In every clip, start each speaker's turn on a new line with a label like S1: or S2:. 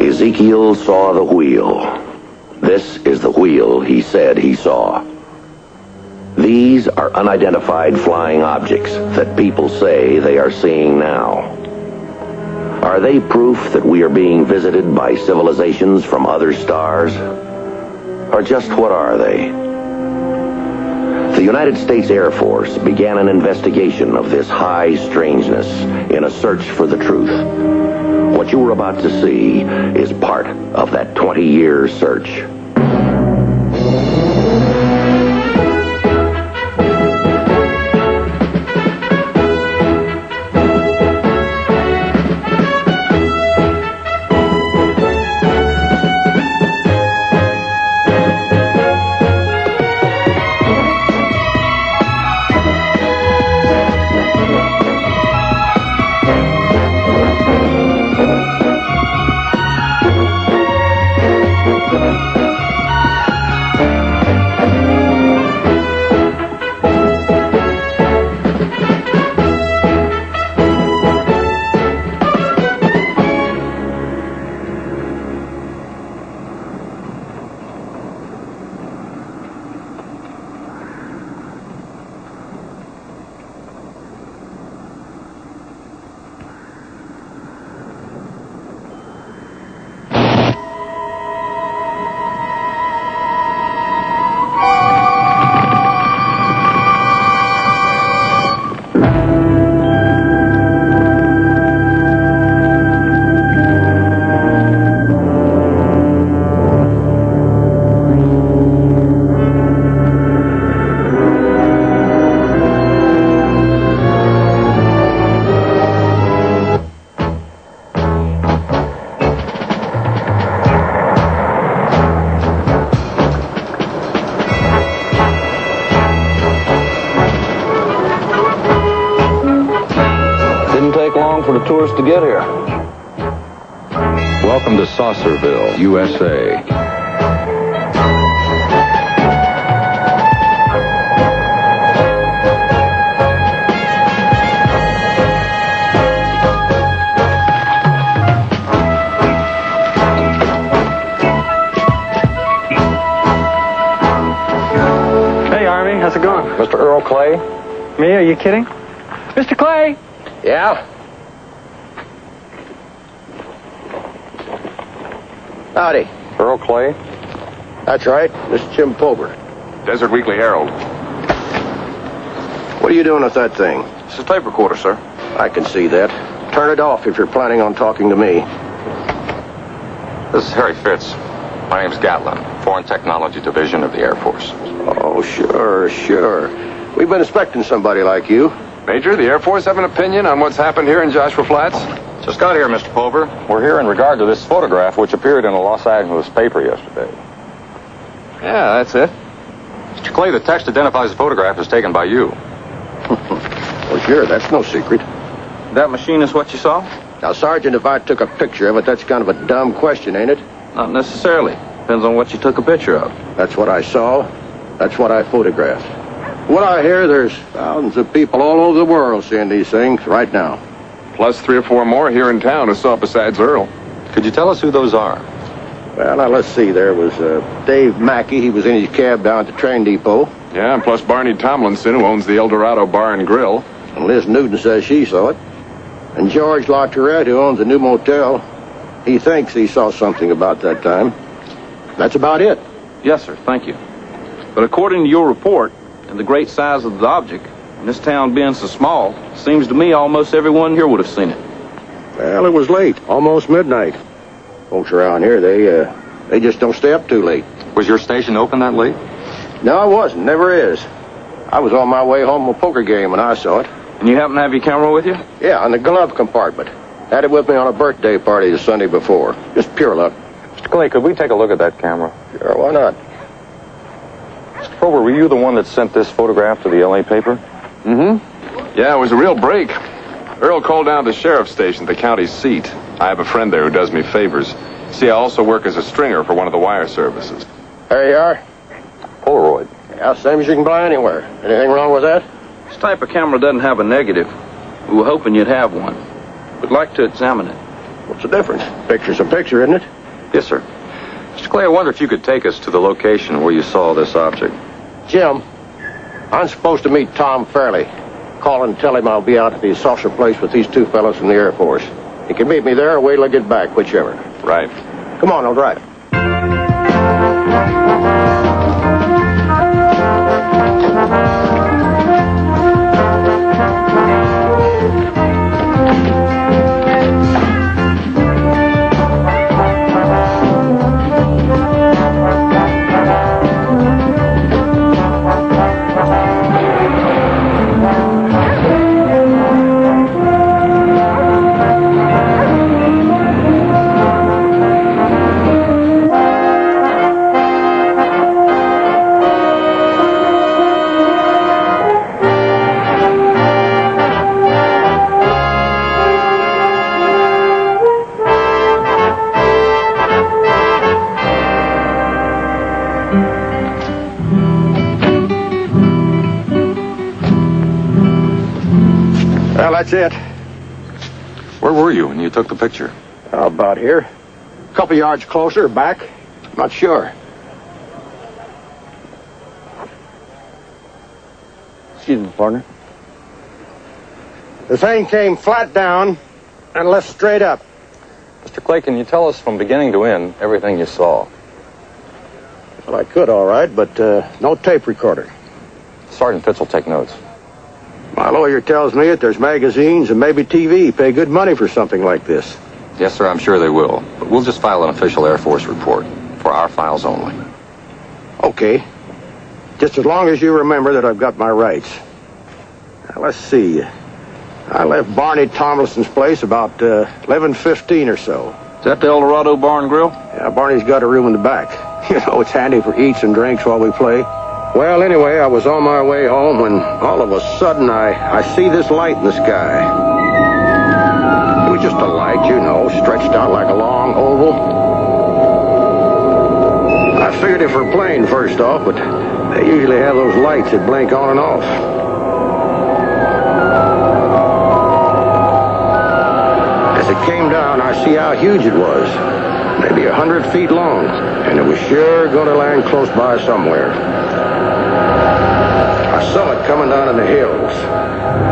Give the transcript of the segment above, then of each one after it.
S1: Ezekiel saw the wheel. This is the wheel he said he saw. These are unidentified flying objects that people say they are seeing now. Are they proof that we are being visited by civilizations from other stars? Or just what are they? The United States Air Force began an investigation of this high strangeness in a search for the truth. What you are about to see is part of that 20-year search.
S2: For the tourists to get here.
S3: Welcome to Saucerville, USA.
S4: Hey, Army, how's it going?
S2: Mr. Earl Clay?
S4: Me? Are you kidding? Mr. Clay!
S2: Yeah?
S5: Howdy.
S2: Earl Clay?
S5: That's right. This is Jim Pober.
S6: Desert Weekly Herald.
S5: What are you doing with that thing?
S6: It's a tape recorder, sir.
S5: I can see that. Turn it off if you're planning on talking to me.
S6: This is Harry Fitz. My name's Gatlin, Foreign Technology Division of the Air Force.
S5: Oh, sure. We've been expecting somebody like you.
S6: Major, the Air Force have an opinion on what's happened here in Joshua Flats?
S2: Just got here, Mr. Pober. We're here in regard to this photograph which appeared in a Los Angeles paper yesterday.
S6: Yeah, that's it.
S2: Mr. Clay, the text identifies the photograph as taken by you.
S5: Well, sure, that's no secret.
S2: That machine is what you saw?
S5: Now, Sergeant, if I took a picture of it, that's kind of a dumb question, ain't it?
S2: Not necessarily. Depends on what you took a picture of.
S5: That's what I saw. That's what I photographed. What I hear, there's thousands of people all over the world seeing these things right now.
S6: Plus 3 or 4 more here in town who saw it besides Earl.
S2: Could you tell us who those are?
S5: Well, now, let's see. There was Dave Mackey. He was in his cab down at the train depot.
S6: Yeah, and plus Barney Tomlinson, who owns the El Dorado Bar and Grill.
S5: And Liz Newton says she saw it. And George LaTourette, who owns a new motel, he thinks he saw something about that time. That's about it.
S7: Yes, sir. Thank you. But according to your report and the great size of the object, and this town being so small, seems to me almost everyone here would have seen it.
S5: Well, it was late, almost midnight. Folks around here, they just don't stay up too late.
S2: Was your station open that late?
S5: No, I wasn't. Never is. I was on my way home from a poker game when I saw it.
S7: And you happen to have your camera with you?
S5: Yeah, in the glove compartment. Had it with me on a birthday party the Sunday before. Just pure luck.
S2: Mr. Clay, could we take a look at that camera?
S5: Sure, why not?
S2: Mr. Prober, were you the one that sent this photograph to the L.A. paper?
S6: Mm-hmm. Yeah, it was a real break. Earl called down to the sheriff's station, the county seat. I have a friend there who does me favors. See, I also work as a stringer for one of the wire services.
S5: There you are.
S2: Polaroid.
S5: Yeah, same as you can buy anywhere. Anything wrong with that?
S7: This type of camera doesn't have a negative. We were hoping you'd have one. We'd like to examine it.
S5: What's the difference? Picture's a picture, isn't it?
S2: Yes, sir. Mr. Clay, I wonder if you could take us to the location where you saw this object.
S5: Jim, I'm supposed to meet Tom Fairley. Call and tell him I'll be out at the saucer place with these two fellows from the Air Force. He can meet me there or wait till I get back, whichever.
S2: Right.
S5: Come on, I'll drive. Well, that's it.
S2: Where were you when you took the picture?
S5: About here. A couple yards closer, back. Not sure. Excuse me, partner. The thing came flat down and left straight up.
S2: Mr. Clay, can you tell us from beginning to end everything you saw?
S5: Well, I could, all right, but no tape recorder.
S2: Sergeant Fitz will take notes.
S5: My lawyer tells me that there's magazines and maybe TV pay good money for something like this.
S2: Yes, sir, I'm sure they will. But we'll just file an official Air Force report for our files only.
S5: Okay. Just as long as you remember that I've got my rights. Now, let's see. I left Barney Tomlinson's place about 11:15 or so.
S7: Is that the El Dorado Bar and Grill?
S5: Yeah, Barney's got a room in the back. You know, it's handy for eats and drinks while we play. Well, anyway, I was on my way home when all of a sudden I see this light in the sky. It was just a light, you know, stretched out like a long oval. I figured it for a plane first off, but they usually have those lights that blink on and off. As it came down, I see how huge it was. Maybe 100 feet long, and it was sure going to land close by somewhere. I saw it coming down in the hills,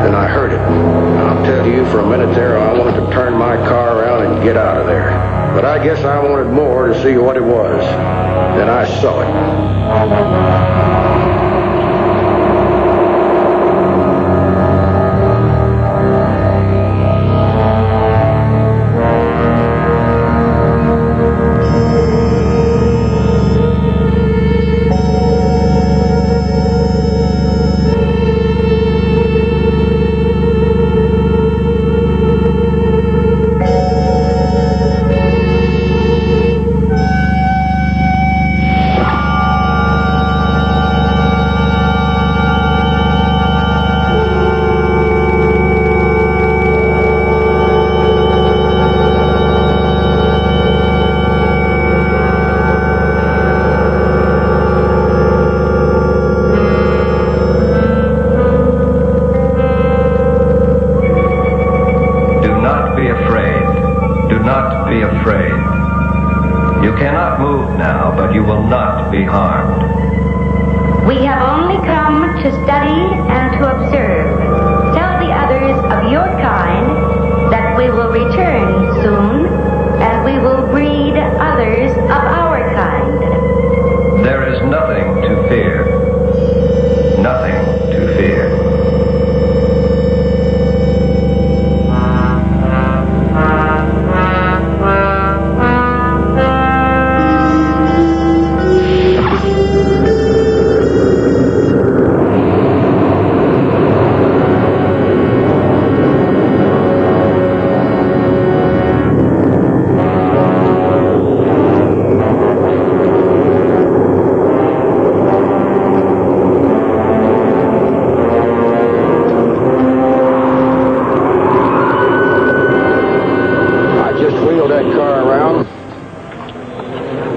S5: and I heard it. I'll tell you, for a minute there, I wanted to turn my car around and get out of there. But I guess I wanted more to see what it was. Then I saw it.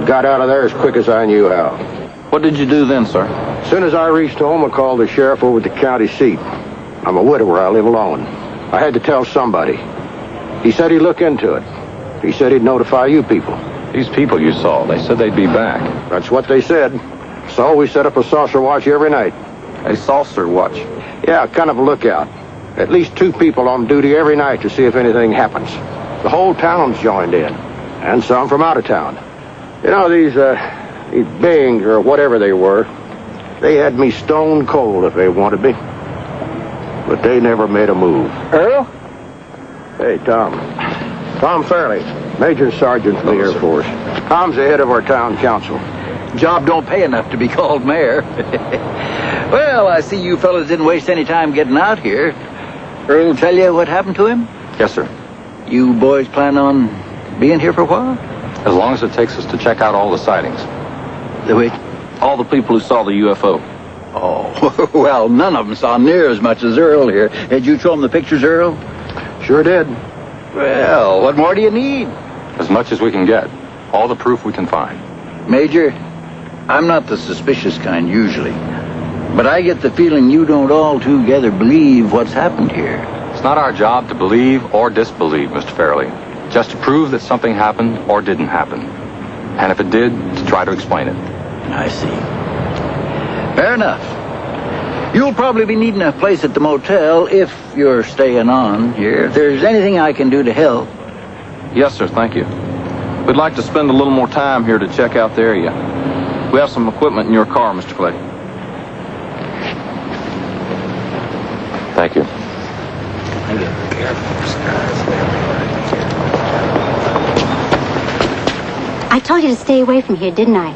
S5: Got out of there as quick as I knew how.
S7: What did you do then, sir?
S5: As soon as I reached home, I called the sheriff over at the county seat. I'm a widower. I live alone. I had to tell somebody. He said he'd look into it. He said he'd notify you people.
S3: These people you saw, they said they'd be back.
S5: That's what they said. So we set up a saucer watch every night.
S7: A saucer watch.
S5: Yeah, kind of a lookout. At least 2 people on duty every night to see if anything happens. The whole town's joined in. And some from out of town. You know, these beings, or whatever they were, they had me stone cold if they wanted me. But they never made a move.
S4: Earl?
S5: Hey, Tom. Tom Fairley, Major Sergeant from the Air Force. Tom's the head of our town council.
S8: Job don't pay enough to be called mayor. Well, I see you fellas didn't waste any time getting out here. Earl tell you what happened to him?
S3: Yes, sir.
S8: You boys plan on being here for a while?
S3: As long as it takes us to check out all the sightings.
S8: Wait.
S7: All the people who saw the UFO.
S8: Oh, well, none of them saw near as much as Earl here. Did you show them the pictures, Earl?
S5: Sure did.
S8: Well, what more do you need?
S3: As much as we can get. All the proof we can find.
S8: Major, I'm not the suspicious kind usually. But I get the feeling you don't altogether believe what's happened here.
S3: It's not our job to believe or disbelieve, Mr. Fairley. Just to prove that something happened or didn't happen. And if it did, to try to explain it.
S8: I see. Fair enough. You'll probably be needing a place at the motel if you're staying on here. If there's anything I can do to help.
S7: Yes, sir, thank you. We'd like to spend a little more time here to check out the area. We have some equipment in your car, Mr. Clay.
S3: Thank you.
S9: I told you to stay away from here, didn't I?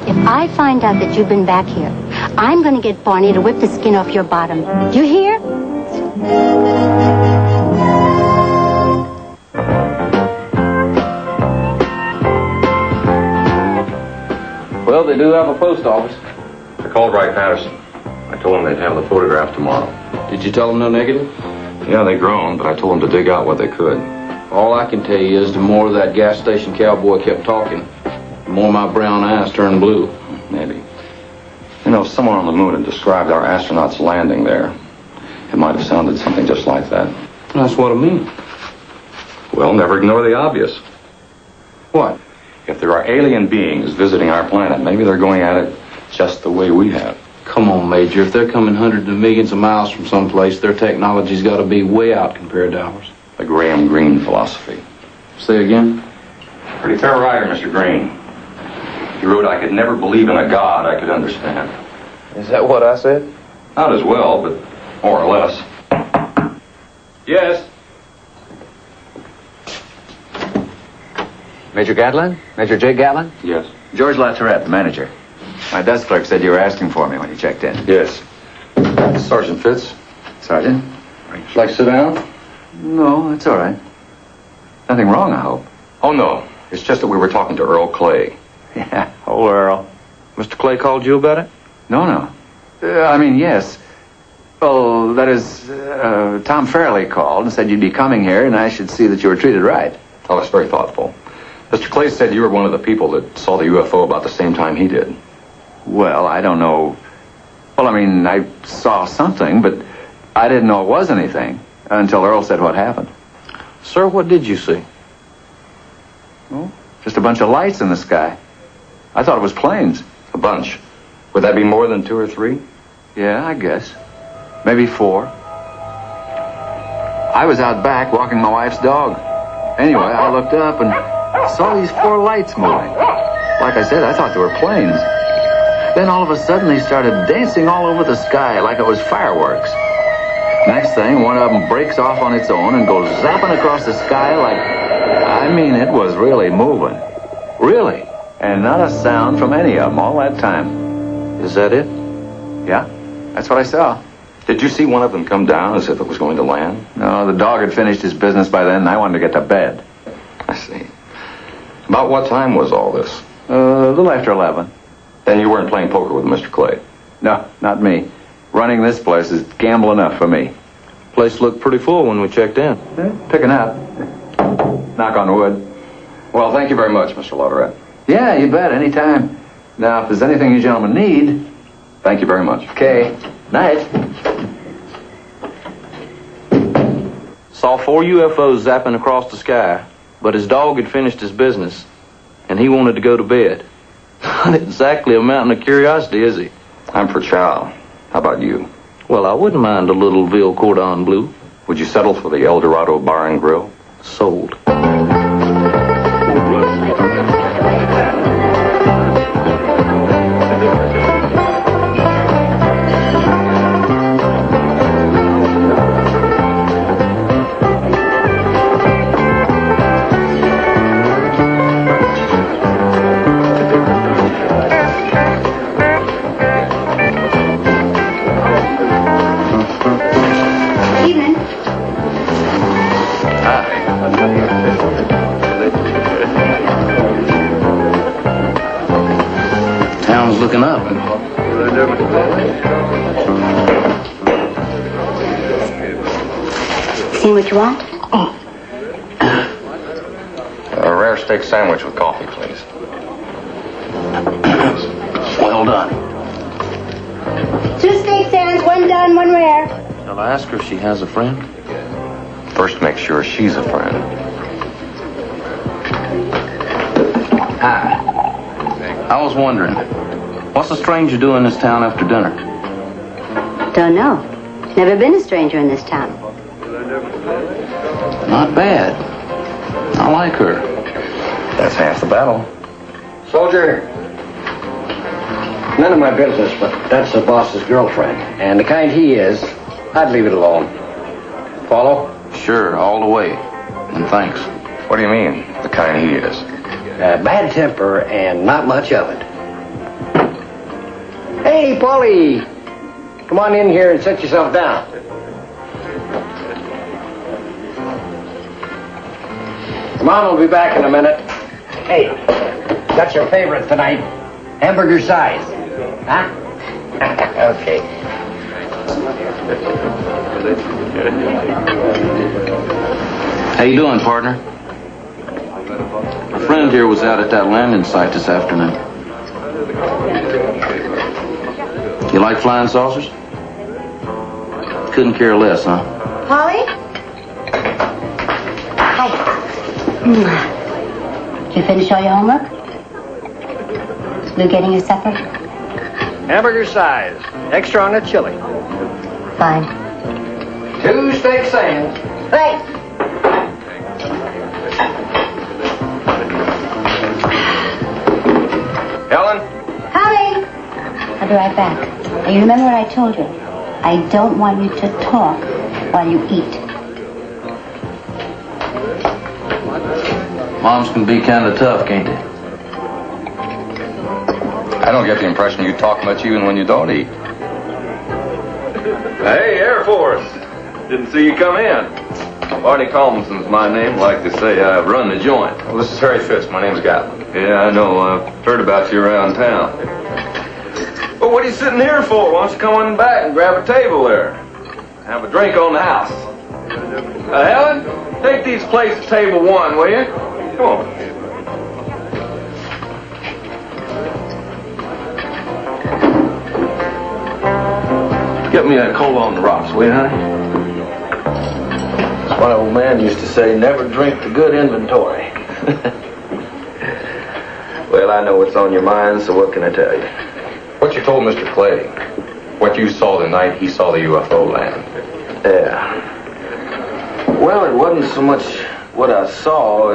S9: If I find out that you've been back here, I'm going to get Barney to whip the skin off your bottom. You hear?
S7: Well, they do have a post office.
S3: I called Wright Patterson. I told them they'd have the photograph tomorrow.
S7: Did you tell them no negative?
S3: Yeah, they groaned, but I told them to dig out what they could.
S7: All I can tell you is the more that gas station cowboy kept talking, the more my brown eyes turned blue.
S3: Maybe. You know, someone on the moon had described our astronauts landing there. It might have sounded something just like that.
S7: That's what I mean.
S3: Well, never ignore the obvious.
S7: What?
S3: If there are alien beings visiting our planet, maybe they're going at it just the way we have.
S7: Come on, Major. If they're coming hundreds of millions of miles from someplace, their technology's got to be way out compared to ours.
S3: The Graham Greene philosophy.
S7: Say again?
S3: Pretty fair writer, Mr. Greene. He wrote, I could never believe in a God I could understand.
S7: Is that what I said?
S3: Not as well, but more or less. Yes?
S10: Major Gatlin? Major J. Gatlin?
S3: Yes.
S10: George Latourette, the manager. My desk clerk said you were asking for me when you checked in.
S3: Yes. Sergeant Fitz.
S10: Sergeant?
S3: Would you like to sit down?
S10: No, that's all right. Nothing wrong, I hope.
S3: Oh, no. It's just that we were talking to Earl Clay.
S10: Yeah.
S7: Oh, Earl. Mr. Clay called you about it?
S10: No. Yes. Oh, that is, Tom Fairley called and said you'd be coming here and I should see that you were treated right.
S3: Oh, that's very thoughtful. Mr. Clay said you were one of the people that saw the UFO about the same time he did.
S10: Well, I don't know. Well, I saw something, but I didn't know it was anything until Earl said what happened.
S7: Sir, what did you see?
S10: Oh, just a bunch of lights in the sky. I thought it was planes.
S3: A bunch. Would that be more than 2 or 3?
S10: Yeah, I guess. Maybe 4. I was out back walking my wife's dog. Anyway, I looked up and saw these 4 lights moving. Like I said, I thought they were planes. Then all of a sudden they started dancing all over the sky like it was fireworks. Next thing, one of them breaks off on its own and goes zapping across the sky like... it was really moving. Really. And not a sound from any of them all that time.
S7: Is that it?
S10: Yeah, that's what I saw.
S3: Did you see one of them come down as if it was going to land?
S10: No, the dog had finished his business by then and I wanted to get to bed.
S3: I see. About what time was all this?
S10: A little after 11.
S3: Then you weren't playing poker with Mr. Clay?
S10: No, not me. Running this place is gamble enough for me.
S7: Place looked pretty full when we checked in.
S10: Picking up. Knock on wood.
S3: Well, thank you very much, Mr. Latourette.
S10: Yeah, you bet, anytime. Now, if there's anything you gentlemen need,
S3: Thank you very much.
S10: Okay. Night.
S7: Saw 4 UFOs zapping across the sky, but his dog had finished his business, and he wanted to go to bed. Not exactly a mountain of curiosity, is he?
S3: I'm for chow. How about you?
S7: Well, I wouldn't mind a little veal cordon bleu.
S3: Would you settle for the El Dorado Bar and Grill?
S7: Sold.
S10: Town's looking up.
S9: See what you want?
S3: A rare steak sandwich with coffee, please.
S10: Well done.
S9: 2 steak sandwiches, 1 done, 1 rare.
S7: Shall I ask her if she has a friend?
S3: First, make sure she's a friend.
S7: Hi. I was wondering, what's a stranger doing in this town after dinner?
S9: Don't know. Never been a stranger in this town.
S7: Not bad. I like her.
S3: That's half the battle.
S5: Soldier, none of my business, but that's the boss's girlfriend. And the kind he is, I'd leave it alone. Follow?
S7: Sure, all the way. And thanks.
S3: What do you mean, the kind he is?
S5: Bad temper and not much of it. Hey, Paulie! Come on in here and sit yourself down. Come on, we'll be back in a minute. Hey, got your favorite tonight. Hamburger size. Huh? Okay.
S7: How you doing, partner? A friend here was out at that landing site this afternoon. You like flying saucers? Couldn't care less, huh?
S9: Polly? Hi. Did you finish all your homework? Is Lou getting your supper?
S5: Hamburger size. Extra on the chili.
S9: Fine.
S5: 2 steak sands.
S9: Right.
S6: Helen?
S9: Coming. I'll be right back. Now, you remember what I told you? I don't want you to talk while you eat.
S7: Moms can be kind of tough, can't they?
S3: I don't get the impression you talk much even when you don't eat.
S6: Hey, Air Force. Didn't see you come in. Barney Collinson's my name. Like to say I run the joint.
S3: Well, this is Harry Fitz. My name's Gatlin.
S6: Yeah, I know. I've heard about you around town. Well, what are you sitting here for? Why don't you come on back and grab a table there? Have a drink on the house. Helen, take these plates to table 1, will you? Come on.
S7: Get me a cola on the rocks, will you, honey? That's what old man used to say, never drink the good inventory.
S6: Well, I know what's on your mind, so what can I tell you?
S3: What you told Mr. Clay, what you saw the night he saw the UFO land.
S7: Yeah. Well, it wasn't so much what I saw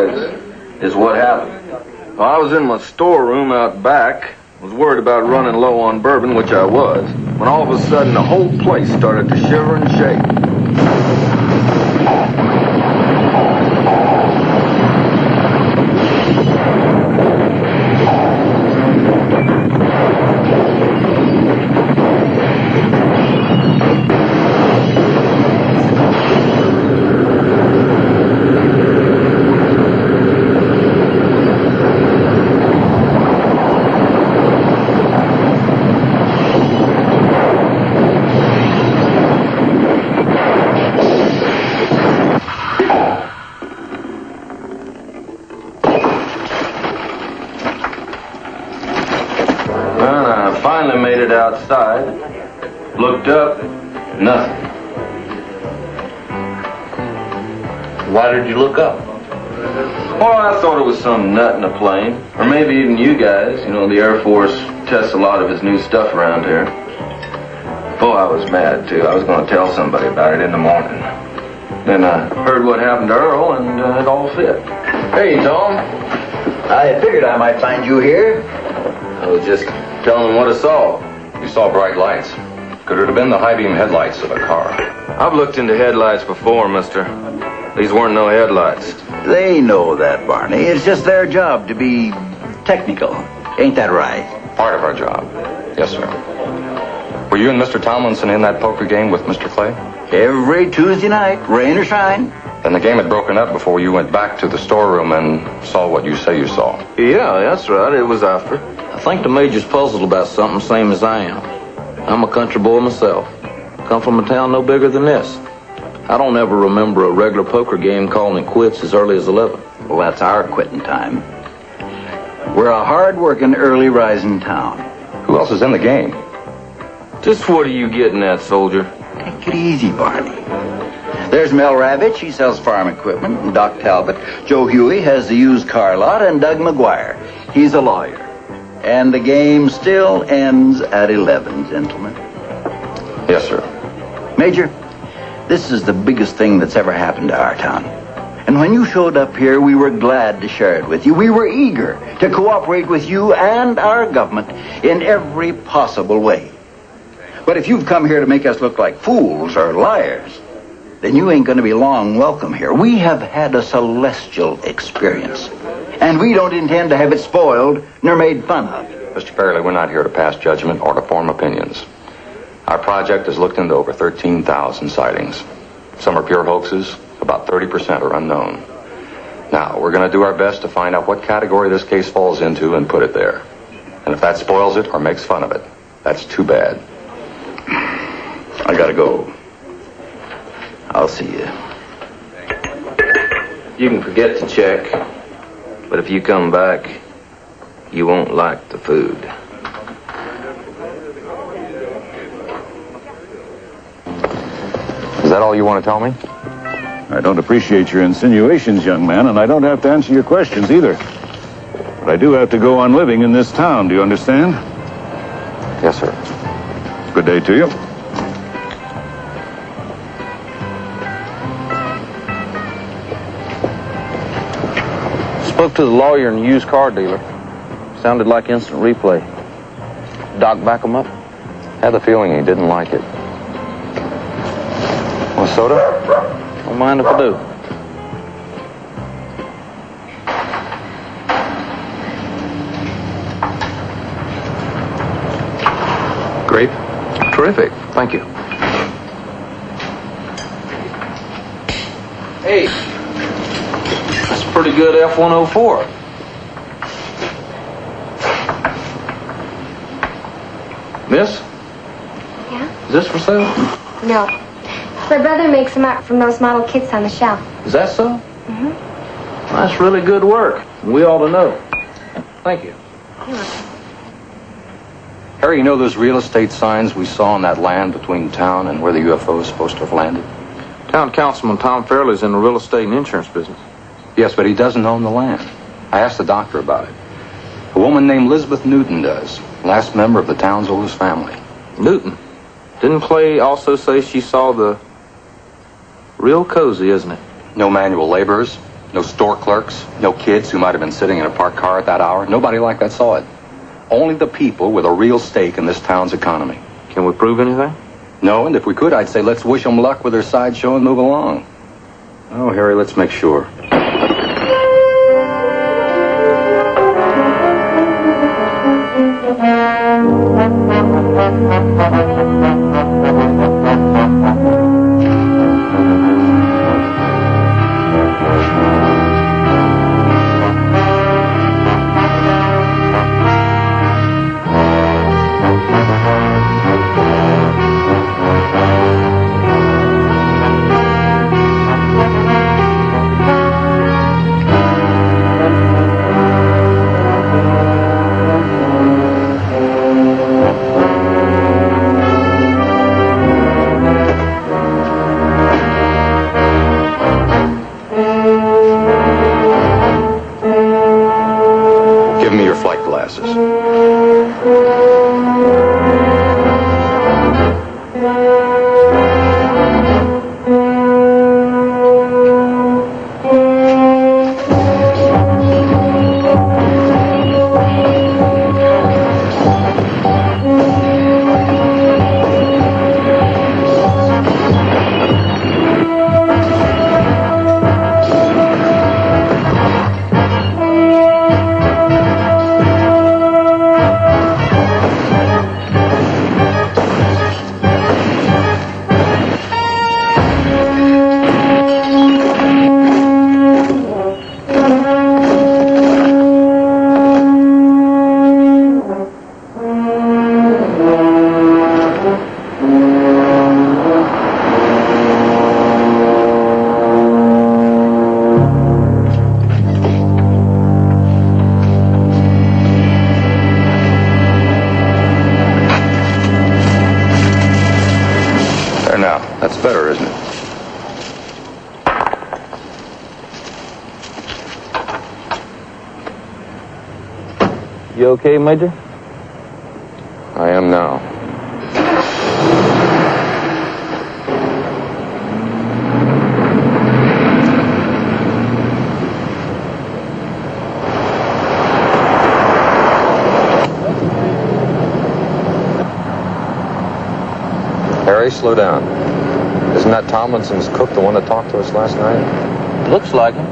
S7: as what happened.
S6: Well, I was in my storeroom out back. Was worried about running low on bourbon, which I was, when all of a sudden the whole place started to shiver and shake. outside. Looked up, nothing.
S7: Why did you look up?
S6: Well, I thought it was some nut in a plane. Or maybe even you guys. You know, the Air Force tests a lot of his new stuff around here. Oh, I was mad, too. I was going to tell somebody about it in the morning. Then I heard what happened to Earl, and it all fit.
S7: Hey, Tom.
S8: I figured I might find you here.
S6: I was just telling him what I saw.
S3: You saw bright lights. Could it have been the high beam headlights of a car?
S6: I've looked into headlights before, mister. These weren't no headlights.
S8: They know that, Barney. It's just their job to be technical. Ain't that right?
S3: Part of our job. Yes, sir. Were you and Mr. Tomlinson in that poker game with Mr. Clay?
S8: Every Tuesday night, rain or shine.
S3: Then the game had broken up before you went back to the storeroom and saw what you say you saw.
S6: Yeah, that's right. It was after.
S7: I think the Major's puzzled about something same as I am. I'm a country boy myself. Come from a town no bigger than this. I don't ever remember a regular poker game calling it quits as early as 11.
S8: Well, that's our quitting time. We're a hard-working, early-rising town.
S3: Who else is in the game?
S6: Just what are you getting at, soldier?
S8: Take it easy, Barney. There's Mel Ravitch, he sells farm equipment, and Doc Talbot. Joe Huey has the used car lot, and Doug McGuire, he's a lawyer. And the game still ends at 11, gentlemen.
S3: Yes, sir.
S8: Major, this is the biggest thing that's ever happened to our town. And when you showed up here, we were glad to share it with you. We were eager to cooperate with you and our government in every possible way. But if you've come here to make us look like fools or liars, then you ain't going to be long welcome here. We have had a celestial experience, and we don't intend to have it spoiled nor made fun of.
S3: Mr. Fairley, we're not here to pass judgment or to form opinions. Our project has looked into over 13,000 sightings. Some are pure hoaxes. About 30% are unknown. Now, we're going to do our best to find out what category this case falls into and put it there. And if that spoils it or makes fun of it, that's too bad.
S8: I gotta go. I'll see you.
S7: You can forget to check, but if you come back, you won't like the food.
S3: Is that all you want to tell me?
S11: I don't appreciate your insinuations, young man, and I don't have to answer your questions either. But I do have to go on living in this town, do you understand?
S3: Yes, sir.
S11: Good day to you.
S7: Spoke to the lawyer and the used car dealer. Sounded like instant replay. Doc back him up?
S3: Had the feeling he didn't like it. Want a soda?
S7: Don't mind if I do.
S3: Grape?
S7: Terrific. Thank you. Hey, that's a pretty good F-104. Miss?
S12: Yeah?
S7: Is this for sale?
S12: No. My brother makes them up from those model kits on the shelf.
S7: Is that so?
S12: Mm-hmm.
S7: That's really good work. We ought to know. Thank you.
S3: Harry, you know those real estate signs we saw on that land between town and where the UFO is supposed to have landed?
S7: Town Councilman Tom Fairley's in the real estate and insurance business.
S3: Yes, but he doesn't own the land. I asked the doctor about it. A woman named Elizabeth Newton does. Last member of the town's oldest family.
S7: Newton? Didn't Clay also say she saw the... Real cozy, isn't it?
S3: No manual laborers, no store clerks, no kids who might have been sitting in a parked car at that hour. Nobody like that saw it. Only the people with a real stake in this town's economy.
S7: Can we prove anything?
S3: No, and if we could, I'd say let's wish them luck with their sideshow and move along.
S7: Oh, Harry, let's make sure.
S3: That's better, isn't it?
S7: You okay, Major?
S3: I am now. Harry, slow down. Isn't that Tomlinson's cook, the one that talked to us last night?
S7: Looks like him.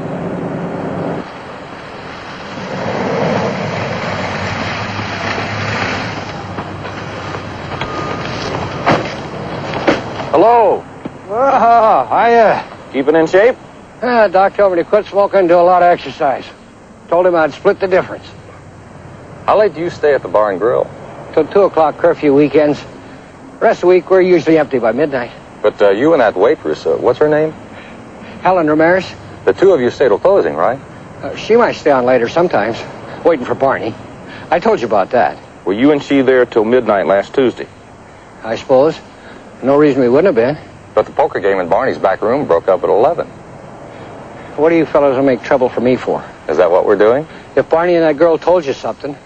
S5: Hello. Oh, hiya.
S2: Keeping in shape?
S5: Doc told me to quit smoking and do a lot of exercise. Told him I'd split the difference.
S3: How late do you stay at the bar and grill?
S5: Till 2 o'clock curfew weekends. The rest of the week, we're usually empty by midnight.
S3: But you and that waitress, what's her name?
S5: Helen Ramirez.
S3: The two of you stay till closing, right?
S5: She might stay on later sometimes, waiting for Barney. I told you about that.
S2: Were you and she there till midnight last Tuesday?
S5: I suppose. No reason we wouldn't have been.
S3: But the poker game in Barney's back room broke up at 11.
S5: What do you fellows will make trouble for me for?
S3: Is that what we're doing?
S5: If Barney and that girl told you something,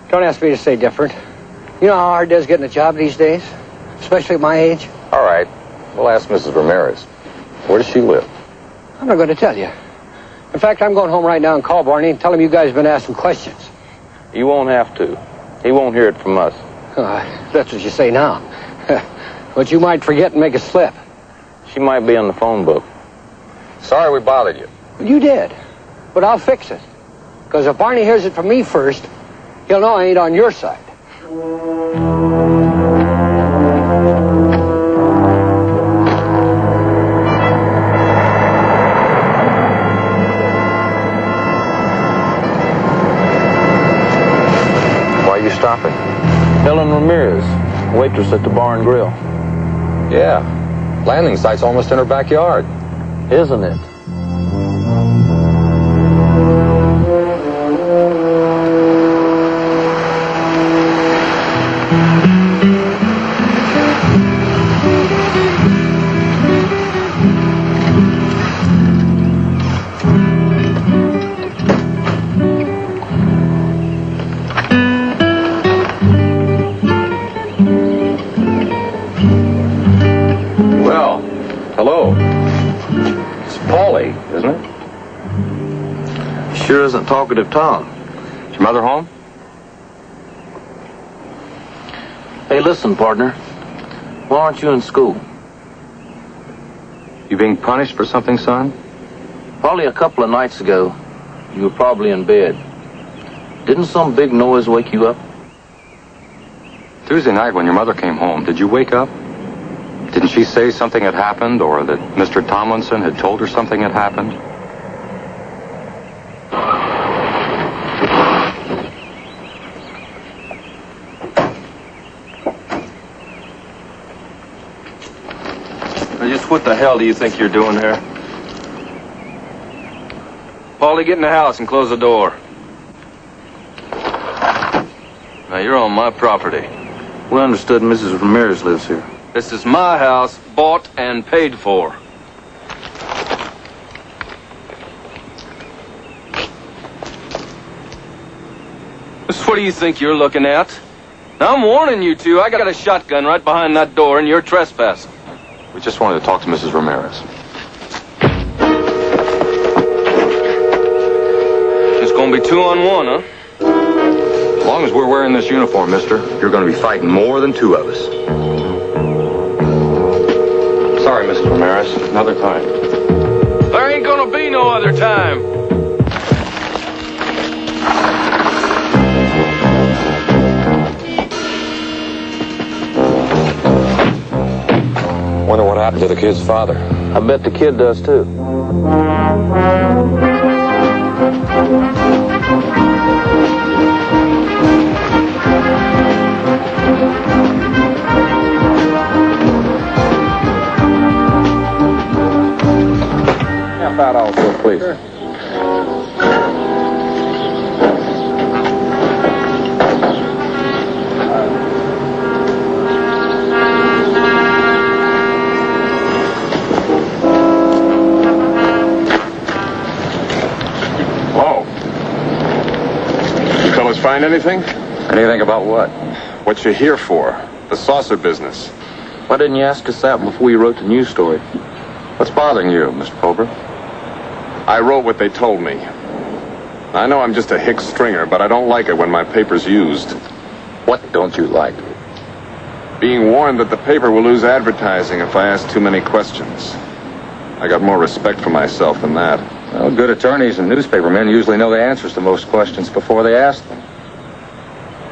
S5: don't ask me to say different. You know how hard it is getting a job these days? Especially at my age?
S3: All right. We'll ask Mrs. Ramirez. Where does she live?
S5: I'm not going to tell you. In fact, I'm going home right now and call Barney and tell him you guys have been asking questions.
S2: You won't have to. He won't hear it from us.
S5: That's what you say now. But you might forget and make a slip.
S2: She might be on the phone book.
S3: Sorry we bothered you.
S5: Well, you did. But I'll fix it. Because if Barney hears it from me first, he'll know I ain't on your side.
S3: Why are you stopping?
S7: Helen Ramirez, waitress at the bar and grill.
S3: Yeah. Landing site's almost in her backyard.
S7: Isn't it?
S3: Hello. It's Paulie, isn't it?
S7: Sure isn't talkative Tom.
S3: Is your mother home?
S7: Hey, listen, partner. Why aren't you in school?
S3: You being punished for something, son?
S7: Probably a couple of nights ago, you were probably in bed. Didn't some big noise wake you up?
S3: Tuesday night when your mother came home, did you wake up? Didn't she say something had happened, or that Mr. Tomlinson had told her something had happened?
S6: Now, just what the hell do you think you're doing here? Paulie, get in the house and close the door. Now, you're on my property.
S7: We understood Mrs. Ramirez lives here.
S6: This is my house, bought and paid for. What do you think you're looking at? Now, I'm warning you two. I got a shotgun right behind that door, and you're trespassing.
S3: We just wanted to talk to Mrs. Ramirez.
S6: It's gonna be 2-on-1, huh?
S3: As long as we're wearing this uniform, mister, you're going to be fighting more than two of us. Sorry, Mrs. Ramirez. Another time.
S6: There ain't gonna be no other time.
S3: Wonder what happened to the kid's father.
S7: I bet the kid does too.
S3: Half out also, please. Sure.
S13: Find anything?
S3: Anything about what?
S13: What you here for? The saucer business.
S7: Why didn't you ask us that before you wrote the news story?
S3: What's bothering you, Mr. Pober?
S13: I wrote what they told me. I know I'm just a hick stringer, but I don't like it when my paper's used.
S3: What don't you like?
S13: Being warned that the paper will lose advertising if I ask too many questions. I got more respect for myself than that.
S3: Well, good attorneys and newspapermen usually know the answers to most questions before they ask them.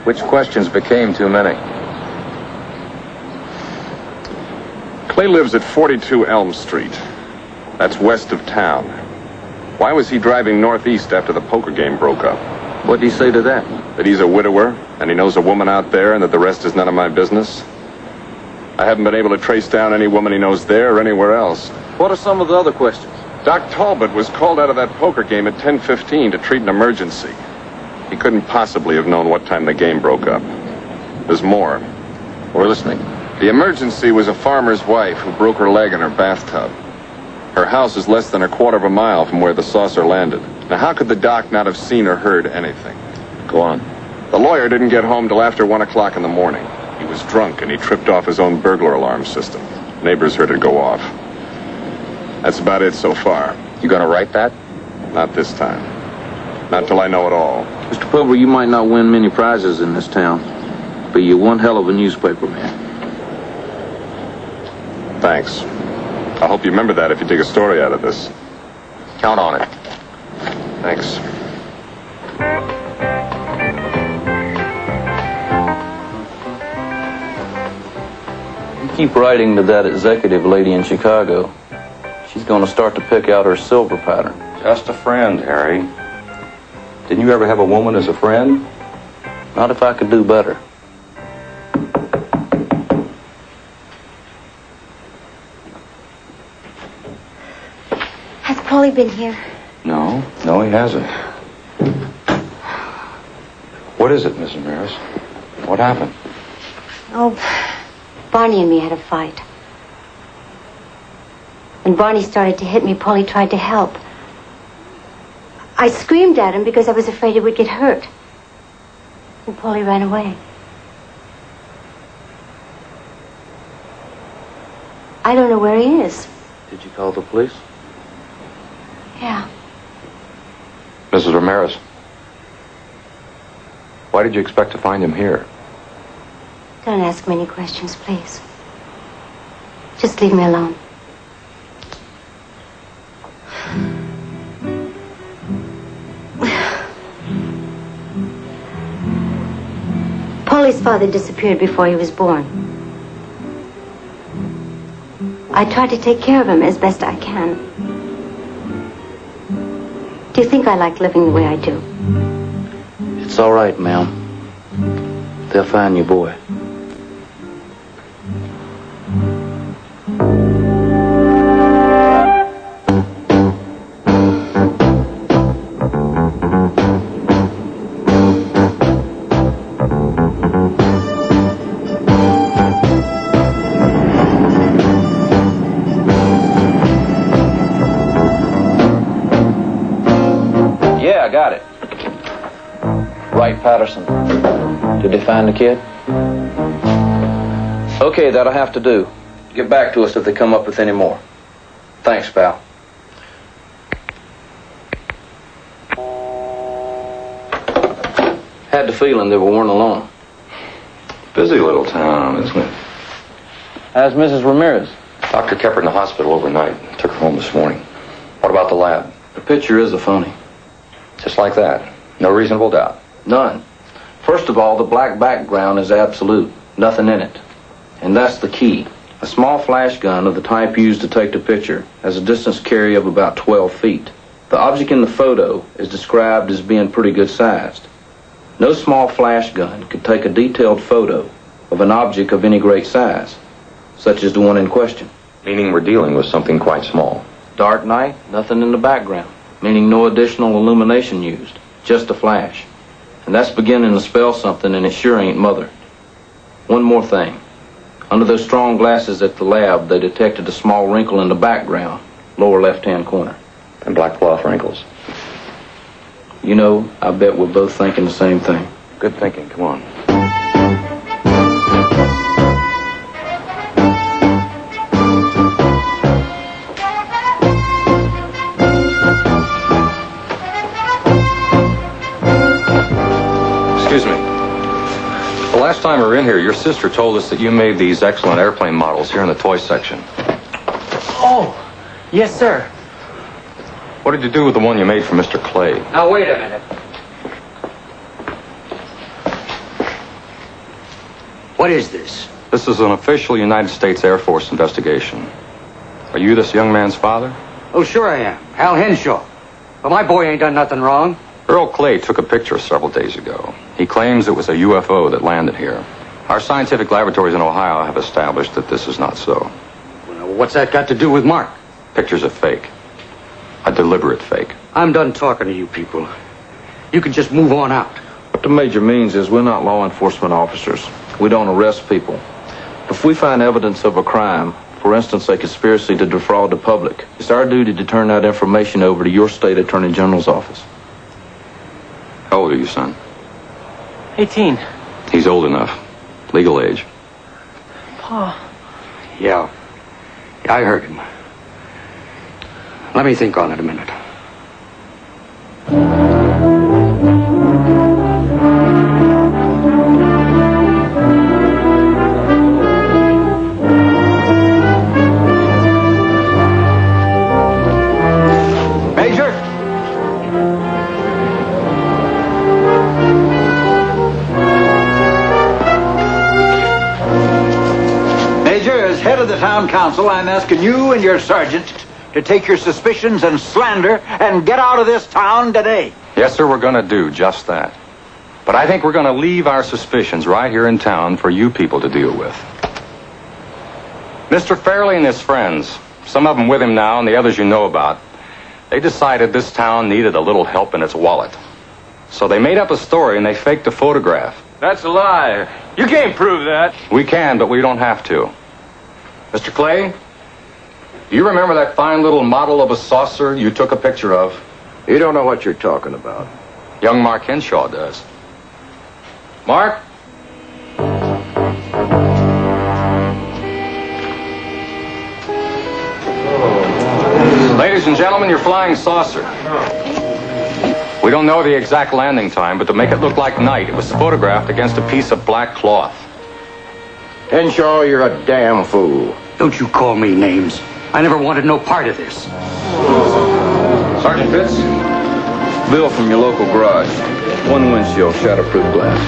S3: Which questions became too many?
S13: Clay lives at 42 Elm Street. That's west of town. Why was he driving northeast after the poker game broke up?
S7: What did he say to that?
S13: That he's a widower, and he knows a woman out there, and that the rest is none of my business. I haven't been able to trace down any woman he knows there or anywhere else.
S7: What are some of the other questions?
S13: Doc Talbot was called out of that poker game at 10:15 to treat an emergency. He couldn't possibly have known what time the game broke up. There's more.
S3: We're listening.
S13: The emergency was a farmer's wife who broke her leg in her bathtub. Her house is less than a quarter of a mile from where the saucer landed. Now, how could the doc not have seen or heard anything?
S3: Go on.
S13: The lawyer didn't get home till after 1 o'clock in the morning. He was drunk and he tripped off his own burglar alarm system. Neighbors heard it go off. That's about it so far.
S3: You gonna write that?
S13: Not this time. Not till I know it all.
S7: Mr. Pober, you might not win many prizes in this town, but you're one hell of a newspaper man.
S13: Thanks. I hope you remember that if you dig a story out of this.
S3: Count on it.
S13: Thanks.
S7: You keep writing to that executive lady in Chicago. She's going to start to pick out her silver pattern.
S3: Just a friend, Harry. Didn't you ever have a woman as a friend?
S7: Not if I could do better.
S9: Has Paulie been here?
S3: No, he hasn't. What is it, Miss Ramirez? What happened?
S9: Oh, Barney and me had a fight. When Barney started to hit me, Paulie tried to help. I screamed at him because I was afraid he would get hurt. And Paulie ran away. I don't know where he is.
S7: Did you call the police?
S9: Yeah.
S3: Mrs. Ramirez, why did you expect to find him here?
S9: Don't ask many questions, please. Just leave me alone. Paulie's father disappeared before he was born. I try to take care of him as best I can. Do you think I like living the way I do?
S7: It's all right, ma'am. They'll find your boy.
S6: Yeah, I got it.
S7: Right, Patterson. Did they find the kid? Okay, that'll have to do. Get back to us if they come up with any more. Thanks, pal. Had the feeling that we weren't alone.
S3: Busy little town, isn't it?
S7: How's Mrs. Ramirez?
S3: Doctor kept her in the hospital overnight. Took her home this morning. What about the lab?
S7: The picture is a phony.
S3: Just like that. No reasonable doubt.
S7: None. First of all, the black background is absolute. Nothing in it. And that's the key. A small flash gun of the type used to take the picture has a distance carry of about 12 feet. The object in the photo is described as being pretty good sized. No small flash gun could take a detailed photo of an object of any great size, such as the one in question.
S3: Meaning we're dealing with something quite small.
S7: Dark night, nothing in the background, meaning no additional illumination used, just a flash. And that's beginning to spell something, and it sure ain't Mother. One more thing. Under those strong glasses at the lab, they detected a small wrinkle in the background, lower left-hand corner.
S3: And black cloth wrinkles.
S7: You know, I bet we're both thinking the same thing.
S3: Good thinking. Come on. Excuse me. The last time we were in here, your sister told us that you made these excellent airplane models here in the toy section.
S4: Oh, yes, sir.
S3: What did you do with the one you made for Mr. Clay?
S4: Now, wait a minute.
S14: What is this?
S3: This is an official United States Air Force investigation. Are you this young man's father?
S14: Oh, sure I am. Hal Henshaw. But my boy ain't done nothing wrong.
S3: Earl Clay took a picture several days ago. He claims it was a UFO that landed here. Our scientific laboratories in Ohio have established that this is not so.
S14: Well, what's that got to do with Mark?
S3: Picture's a fake. A deliberate fake.
S14: I'm done talking to you people. You can just move on out.
S7: What the Major means is we're not law enforcement officers. We don't arrest people. If we find evidence of a crime, for instance, a conspiracy to defraud the public, it's our duty to turn that information over to your state attorney general's office.
S3: How old are you, son?
S4: 18.
S3: He's old enough. Legal age.
S4: Pa.
S14: Yeah, I heard him. Let me think on it a minute.
S8: Major? Major, as head of the town council, I'm asking you and your sergeant to take your suspicions and slander and get out of this town today.
S3: Yes, sir, we're going to do just that. But I think we're going to leave our suspicions right here in town for you people to deal with. Mr. Fairley and his friends, some of them with him now and the others you know about, they decided this town needed a little help in its wallet. So they made up a story and they faked a photograph.
S6: That's a lie. You can't prove that.
S3: We can, but we don't have to. Mr. Clay, do you remember that fine little model of a saucer you took a picture of?
S5: You don't know what you're talking about.
S3: Young Mark Henshaw does. Mark? Ladies and gentlemen, your flying saucer. We don't know the exact landing time, but to make it look like night, it was photographed against a piece of black cloth.
S5: Henshaw, you're a damn fool.
S14: Don't you call me names. I never wanted no part of this.
S3: Sergeant Fitz?
S7: Bill from your local garage. One windshield, shatterproof glass.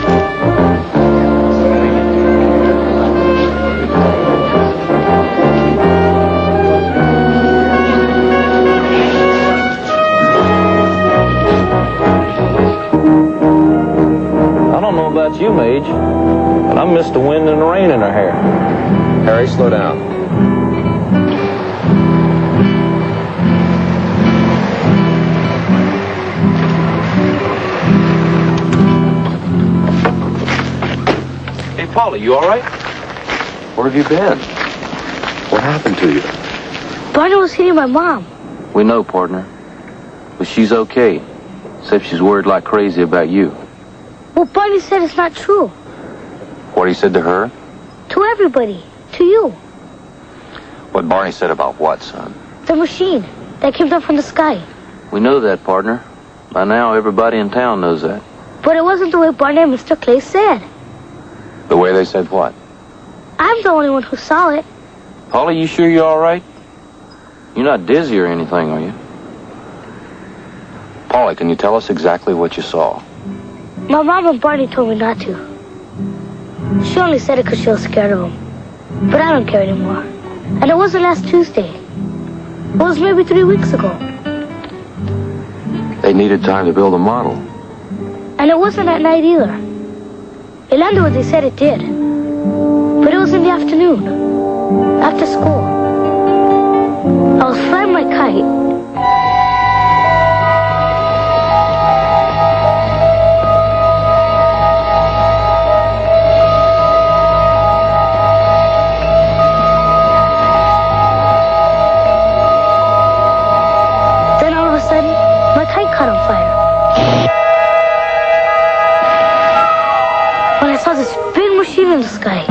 S7: I don't know about you, Mage, but I missed the wind and the rain in her hair.
S3: Harry, slow down.
S7: Paula, you all right?
S3: Where have you been? What happened to you?
S12: Barney was hitting my mom.
S7: We know, partner. But she's okay. Except she's worried like crazy about you.
S12: Well, Barney said it's not true.
S3: What he said to her?
S15: To everybody. To you.
S2: What Barney said about what, son?
S15: The machine that came down from the sky.
S7: We know that, partner. By now, everybody in town knows that.
S15: But it wasn't the way Barney and Mr. Clay said.
S2: The way they said what?
S15: I'm the only one who saw it.
S7: Polly, you sure you're all right? You're not dizzy or anything, are you?
S2: Polly, can you tell us exactly what you saw?
S15: My mom and Barney told me not to. She only said it because she was scared of him. But I don't care anymore. And it wasn't last Tuesday. It was maybe 3 weeks ago.
S2: They needed time to build a model.
S15: And it wasn't at night either. It landed where they said it did. But it was in the afternoon. After school. I was flying my kite. Caught on fire. When I saw this big machine in the sky.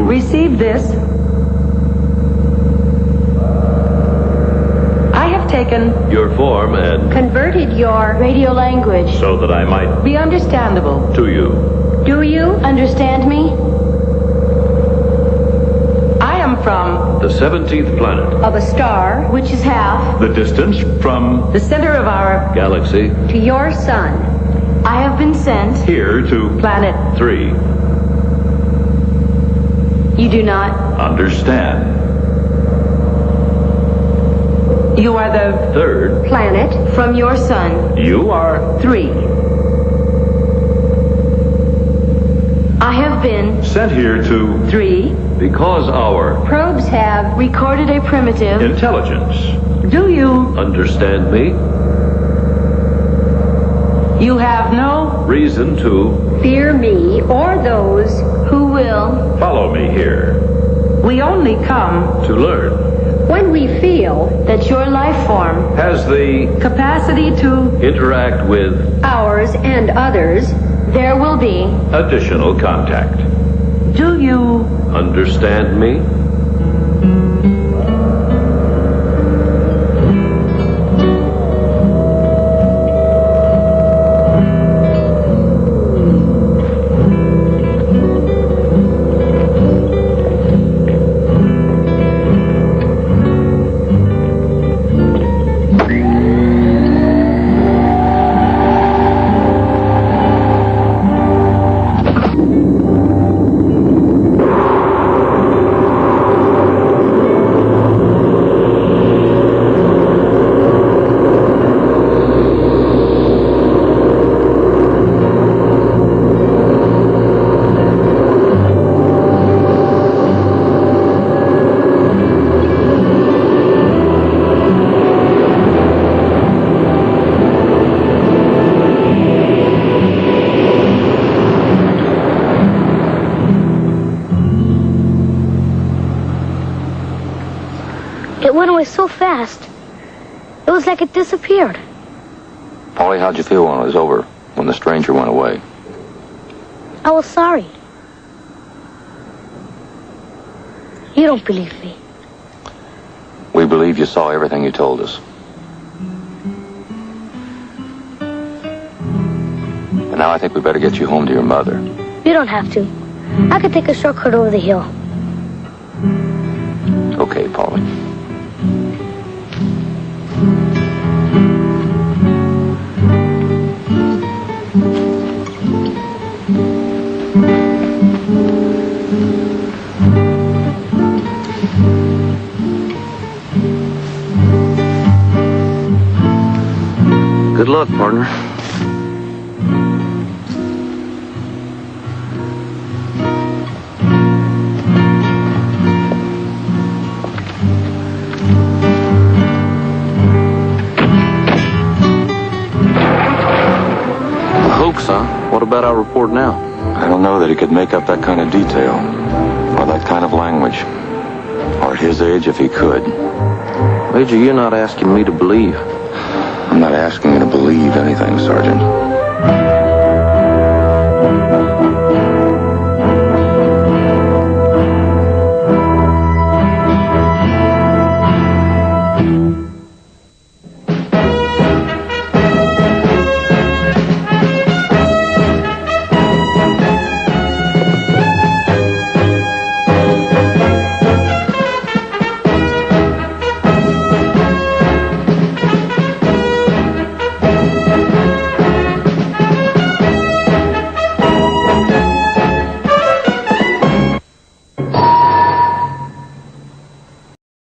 S16: Receive this. I have taken
S17: your form and
S16: converted your radio language
S17: so that I might
S16: be understandable
S17: to you.
S16: Do you understand me? I am from
S17: the 17th planet
S16: of a star which is half
S17: the distance from
S16: the center of our
S17: galaxy
S16: to your sun. I have been sent
S17: here to
S16: planet
S17: 3.
S16: You do not
S17: understand.
S16: You are the
S17: 3rd
S16: planet from your sun.
S17: You are
S16: 3. I have been
S17: sent here to
S16: 3
S17: because our
S16: probes have recorded a primitive
S17: intelligence.
S16: Do you
S17: understand me?
S16: You have no
S17: reason to
S16: fear me or those who will
S17: follow me here.
S16: We only come
S17: to learn.
S16: When we feel that your life form
S17: Has the
S16: capacity to
S17: interact with
S16: ours and others, there will be.
S17: additional contact.
S16: Do you
S17: Understand me?
S15: It went away so fast. It was like it disappeared.
S3: Polly, how'd you feel when it was over, when the stranger went away?
S15: I was sorry. You don't believe me.
S3: We believe you saw everything you told us. And now I think we better get you home to your mother.
S15: You don't have to. I could take a shortcut over the hill.
S3: Okay, Polly.
S7: Good luck, partner.
S3: A hoax, huh? What about our report now? I don't know that he could make up that kind of detail, or that kind of language. Or at his age, if he could.
S7: Major, you're not asking me to believe.
S3: I'm not asking you to believe anything, Sergeant.